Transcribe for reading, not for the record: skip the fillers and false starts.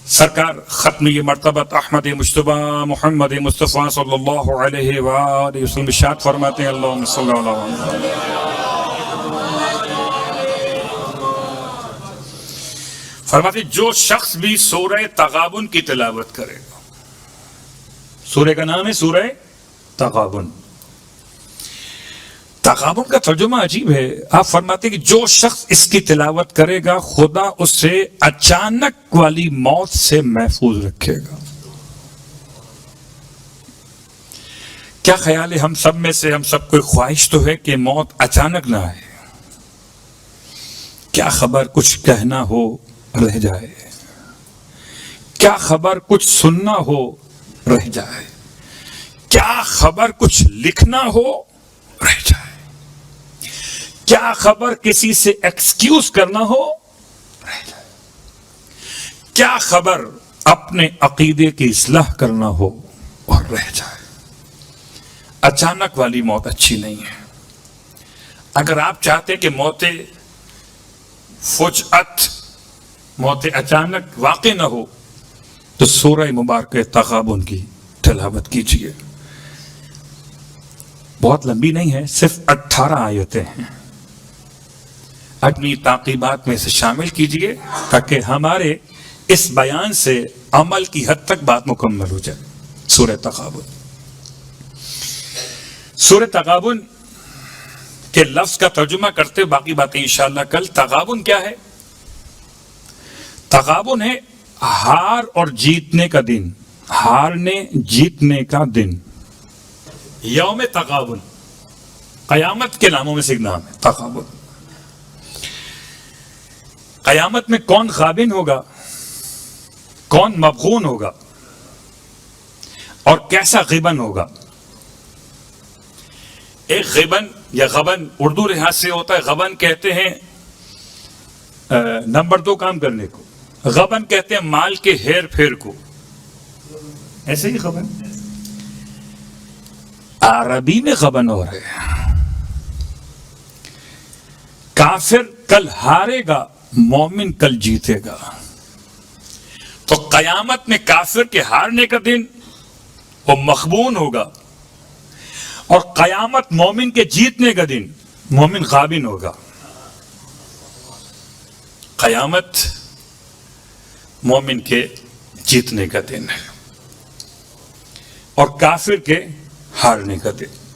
سرکار ختم یہ مرتبہ احمد مجتبی محمد مصطفیٰ صلی اللہ علیہ وآلہ وسلم ارشاد فرماتے ہیں اللہم صلی اللہ علیہ وسلم. فرماتے ہیں جو شخص بھی سورہ تغابن کی تلاوت کرے گا، سورہ کا نام ہے سورہ تغابن. تغابن کا ترجمہ عجیب ہے. آپ فرماتے ہیں کہ جو شخص اس کی تلاوت کرے گا خدا اسے اچانک والی موت سے محفوظ رکھے گا. کیا خیال ہے ہم سب میں سے، ہم سب کو خواہش تو ہے کہ موت اچانک نہ آئے. کیا خبر کچھ کہنا ہو رہ جائے، کیا خبر کچھ سننا ہو رہ جائے، کیا خبر کچھ لکھنا ہو رہ جائے، کیا خبر کسی سے ایکسکیوز کرنا ہو رہ جائے، کیا خبر اپنے عقیدے کی اصلاح کرنا ہو اور رہ جائے. اچانک والی موت اچھی نہیں ہے. اگر آپ چاہتے کہ موت فجعت، موت اچانک واقع نہ ہو، تو سورہ مبارکہ تغابن کی تلاوت کیجیے. بہت لمبی نہیں ہے، صرف 18 آیتیں ہیں. اپنی تعقیبات میں سے شامل کیجیے تاکہ ہمارے اس بیان سے عمل کی حد تک بات مکمل ہو جائے. سورہ تغابن. سورہ تغابن کے لفظ کا ترجمہ کرتے باقی باتیں انشاءاللہ کل. تغابن کیا ہے؟ تغابن ہے ہار اور جیتنے کا دن، ہارنے جیتنے کا دن. یوم تغابن قیامت کے ناموں میں سے ایک نام ہے تغابن. قیامت میں کون غابن ہوگا، کون مبغون ہوگا اور کیسا غبن ہوگا. ایک غبن یا غبن اردو لحاظ سے ہوتا ہے. غبن کہتے ہیں نمبر 2 کام کرنے کو، غبن کہتے ہیں مال کے ہیر پھیر کو. ایسے ہی غبن عربی میں غبن ہو رہے ہیں. کافر کل ہارے گا، مومن کل جیتے گا. تو قیامت میں کافر کے ہارنے کا دن وہ مغبون ہوگا، اور قیامت مومن کے جیتنے کا دن مومن غابن ہوگا. قیامت مومن کے جیتنے کا دن ہے اور کافر کے ہارنے کا دن.